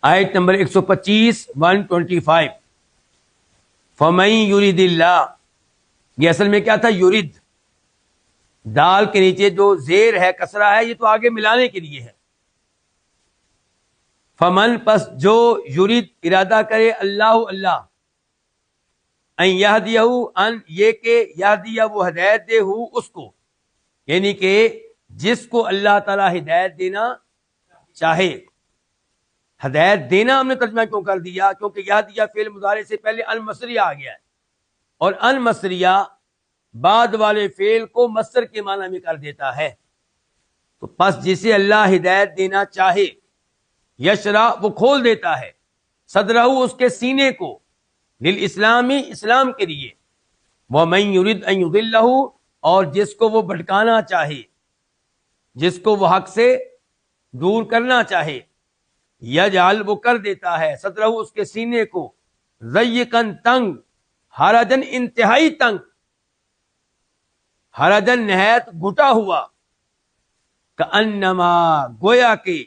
آیت نمبر 125 125 فَمَن يُرِدِ اللَّهُ، یہ اصل میں کیا تھا؟ یرید، دال کے نیچے جو زیر ہے کسرہ ہے، یہ تو آگے ملانے کے لیے ہے. فمن، پس جو، یرید ارادہ کرے، اللہ ان یہدیہ، ان یہ کہ یہدیہ وہ ہدایت دے، ہو اس کو، یعنی کہ جس کو اللہ تعالی ہدایت دینا چاہے. ہدایت دینا ہم نے ترجمہ کیوں کر دیا؟ کیونکہ یہدیہ فعل مضارع سے پہلے المصدریہ آ گیا ہے، اور المصدریہ بعد والے فعل کو مصدر کے معنی میں کر دیتا ہے. تو پس جسے اللہ ہدایت دینا چاہے، یشرح وہ کھول دیتا ہے، صدرہ اس کے سینے کو، للاسلامی اسلام کے لیے، ومن یرید ان یضلہ اور جس کو وہ بھٹکانا چاہے، جس کو وہ حق سے دور کرنا چاہے، یجعل وہ کر دیتا ہے، صدرہ اس کے سینے کو، ضیقاً تنگ، حرجاً انتہائی تنگ، حرجاً نہایت گھٹا ہوا، کأنما گویا کہ،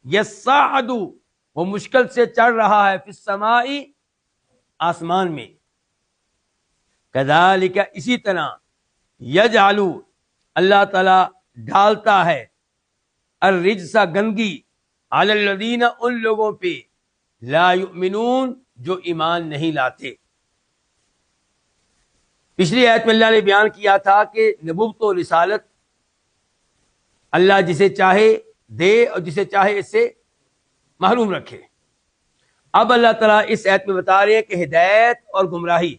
یصعد وہ مشکل سے چڑھ رہا ہے، فی السماء آسمان میں. کذالک اسی طرح، یجعل اللہ تعالی ڈالتا ہے، الرجس گندگی، علی الذین ان لوگوں پہ، لا یؤمنون جو ایمان نہیں لاتے. پچھلی آیت میں اللہ نے بیان کیا تھا کہ نبوت و رسالت اللہ جسے چاہے دے اور جسے چاہے اس سے محروم رکھے. اب اللہ تعالیٰ اس آیت میں بتا رہے ہیں کہ ہدایت اور گمراہی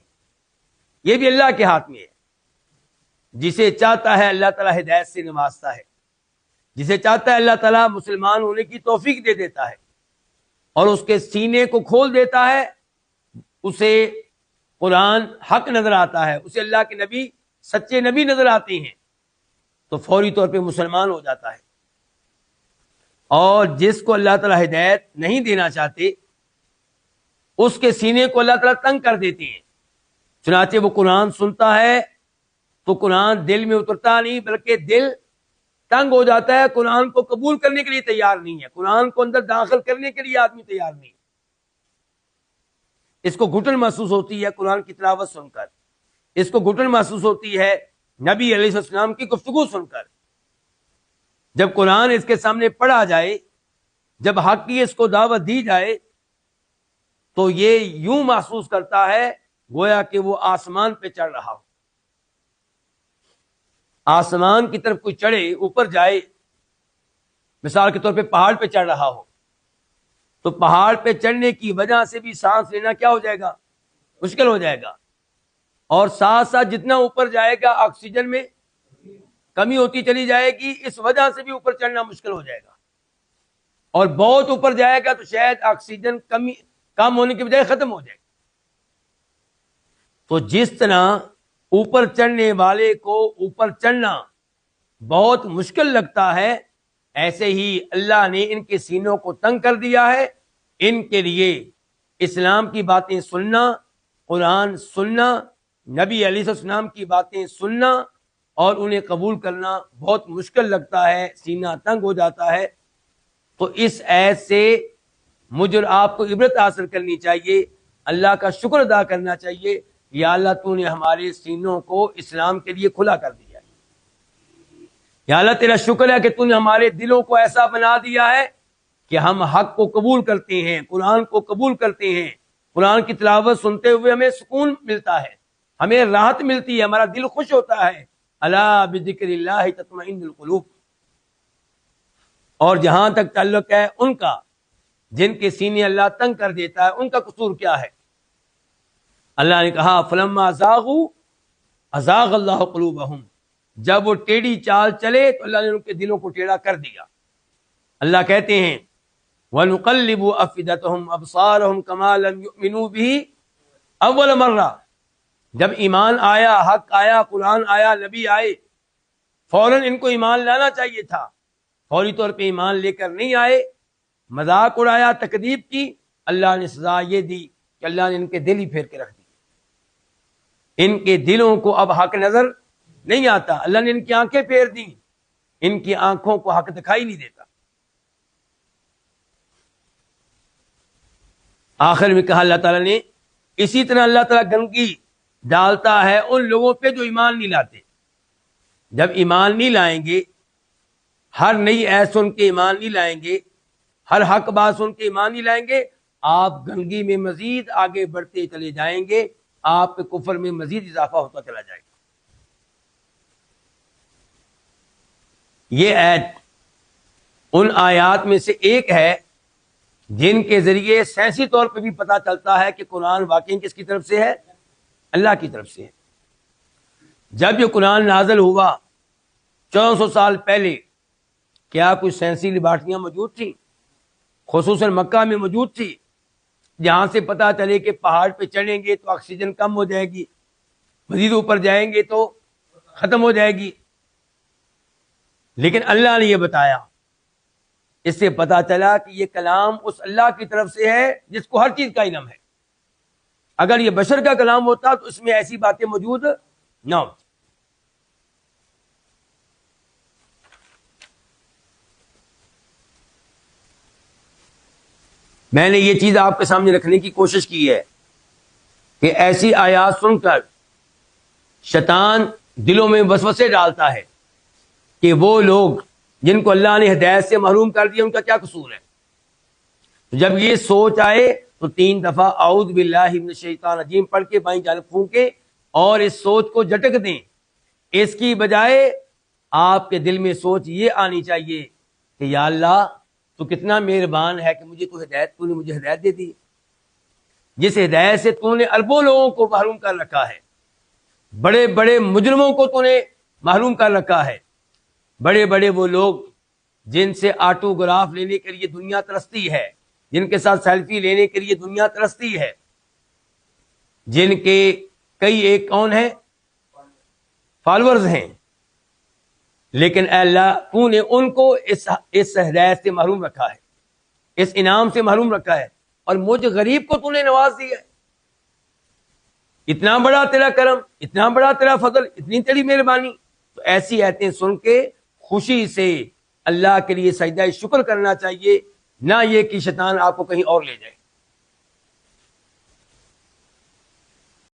یہ بھی اللہ کے ہاتھ میں ہے. جسے چاہتا ہے اللہ تعالیٰ ہدایت سے نوازتا ہے، جسے چاہتا ہے اللہ تعالیٰ مسلمان ہونے کی توفیق دے دیتا ہے اور اس کے سینے کو کھول دیتا ہے. اسے قرآن حق نظر آتا ہے، اسے اللہ کے نبی سچے نبی نظر آتے ہیں، تو فوری طور پہ مسلمان ہو جاتا ہے. اور جس کو اللہ تعالیٰ ہدایت نہیں دینا چاہتے، اس کے سینے کو اللہ تعالیٰ تنگ کر دیتے ہیں. چنانچہ وہ قرآن سنتا ہے تو قرآن دل میں اترتا نہیں، بلکہ دل تنگ ہو جاتا ہے، قرآن کو قبول کرنے کے لیے تیار نہیں ہے، قرآن کو اندر داخل کرنے کے لیے آدمی تیار نہیں. اس کو گھٹن محسوس ہوتی ہے قرآن کی تلاوت سن کر، اس کو گھٹن محسوس ہوتی ہے نبی علیہ السلام کی گفتگو سن کر. جب قرآن اس کے سامنے پڑھا جائے، جب حق کی اس کو دعوت دی جائے، تو یہ یوں محسوس کرتا ہے گویا کہ وہ آسمان پہ چڑھ رہا ہو. آسمان کی طرف کوئی چڑھے، اوپر جائے، مثال کے طور پہ پہاڑ پہ چڑھ رہا ہو، تو پہاڑ پہ چڑھنے کی وجہ سے بھی سانس لینا کیا ہو جائے گا؟ مشکل ہو جائے گا. اور ساتھ ساتھ جتنا اوپر جائے گا آکسیجن میں کمی ہوتی چلی جائے گی، اس وجہ سے بھی اوپر چڑھنا مشکل ہو جائے گا. اور بہت اوپر جائے گا تو شاید آکسیجن کم ہونے کی بجائے ختم ہو جائے گا. تو جس طرح اوپر چڑھنے والے کو اوپر چڑھنا بہت مشکل لگتا ہے، ایسے ہی اللہ نے ان کے سینوں کو تنگ کر دیا ہے. ان کے لیے اسلام کی باتیں سننا، قرآن سننا، نبی علیہ السلام کی باتیں سننا اور انہیں قبول کرنا بہت مشکل لگتا ہے، سینہ تنگ ہو جاتا ہے. تو اس آیت سے مجھ اور آپ کو عبرت حاصل کرنی چاہیے، اللہ کا شکر ادا کرنا چاہیے، یا اللہ تو نے ہمارے سینوں کو اسلام کے لیے کھلا کر دیا ہے. یا اللہ تیرا شکر ہے کہ تو نے ہمارے دلوں کو ایسا بنا دیا ہے کہ ہم حق کو قبول کرتے ہیں، قرآن کو قبول کرتے ہیں. قرآن کی تلاوت سنتے ہوئے ہمیں سکون ملتا ہے، ہمیں راحت ملتی ہے، ہمارا دل خوش ہوتا ہے. الا بذکر اللہ تطمئن القلوب. اور جہاں تک تعلق ہے ان کا جن کے سینے اللہ تنگ کر دیتا ہے، ان کا قصور کیا ہے؟ اللہ نے کہا فلما زاغوا ازاغ اللہ قلوبہم، جب وہ ٹیڑھی چال چلے تو اللہ نے ان کے دلوں کو ٹیڑھا کر دیا. اللہ کہتے ہیں وَنُقَلِّبُ أَفْئِدَتَهُمْ أَبْصَارَهُمْ كَمَا لَمْ يُؤْمِنُوا بِهِ اول مرہ. جب ایمان آیا، حق آیا، قرآن آیا، نبی آئے، فوراً ان کو ایمان لانا چاہیے تھا. فوری طور پہ ایمان لے کر نہیں آئے، مذاق اڑایا، تکذیب کی. اللہ نے سزا یہ دی کہ اللہ نے ان کے دل ہی پھیر کے رکھ دی. ان کے دلوں کو اب حق نظر نہیں آتا، اللہ نے ان کی آنکھیں پھیر دی، ان کی آنکھوں کو حق دکھائی نہیں دیتا. آخر میں کہا اللہ تعالیٰ نے اسی طرح اللہ تعالیٰ گندگی ڈالتا ہے ان لوگوں پہ جو ایمان نہیں لاتے. جب ایمان نہیں لائیں گے، ہر نئی عیت سن کے ایمان نہیں لائیں گے، ہر حق بات سن کے ایمان نہیں لائیں گے، آپ گندگی میں مزید آگے بڑھتے چلے جائیں گے، آپ کے کفر میں مزید اضافہ ہوتا چلا جائے گا. یہ آیت ان آیات میں سے ایک ہے جن کے ذریعے سائنسی طور پہ بھی پتہ چلتا ہے کہ قرآن واقعی کس کی طرف سے ہے؟ اللہ کی طرف سے ہے. جب یہ قرآن نازل ہوا 1400 سال پہلے، کیا کوئی سائنسی لیبارٹریاں موجود تھیں؟ خصوصاً مکہ میں موجود تھی، جہاں سے پتہ چلے کہ پہاڑ پہ چڑھیں گے تو آکسیجن کم ہو جائے گی، مزید اوپر جائیں گے تو ختم ہو جائے گی. لیکن اللہ نے یہ بتایا، اس سے پتہ چلا کہ یہ کلام اس اللہ کی طرف سے ہے جس کو ہر چیز کا علم ہے. اگر یہ بشر کا کلام ہوتا تو اس میں ایسی باتیں موجود نہ ہوتی. میں نے یہ چیز آپ کے سامنے رکھنے کی کوشش کی ہے کہ ایسی آیات سن کر شیطان دلوں میں وسوسے ڈالتا ہے کہ وہ لوگ جن کو اللہ نے ہدایت سے محروم کر دیا ان کا کیا قصور ہے. جب یہ سوچ آئے تو 3 دفعہ اعوذ باللہ من الشیطان الرجیم پڑھ کے بائیں جانب پھونکے اور اس سوچ کو جھٹک دیں. اس کی بجائے آپ کے دل میں سوچ یہ آنی چاہیے کہ یا اللہ تو کتنا مہربان ہے کہ مجھے تو نے مجھے ہدایت دے دی، جس ہدایت سے تو نے اربوں لوگوں کو محروم کر رکھا ہے، بڑے بڑے مجرموں کو تو نے محروم کر رکھا ہے، بڑے بڑے وہ لوگ جن سے آٹوگراف لینے کے لیے دنیا ترستی ہے، جن کے ساتھ سیلفی لینے کے لیے دنیا ترستی ہے، جن کے کئی ایک کون ہیں فالورز ہیں، لیکن اے اللہ تو نے ان کو اس ہدایت سے محروم رکھا ہے، اس انعام سے محروم رکھا ہے، اور مجھ غریب کو تو نے نواز دیا ہے. اتنا بڑا تیرا کرم، اتنا بڑا تیرا فضل، اتنی تیری مہربانی. تو ایسی آیتیں سن کے خوشی سے اللہ کے لیے سجدہ شکر کرنا چاہیے، نہ یہ کہ شیطان آپ کو کہیں اور لے جائے.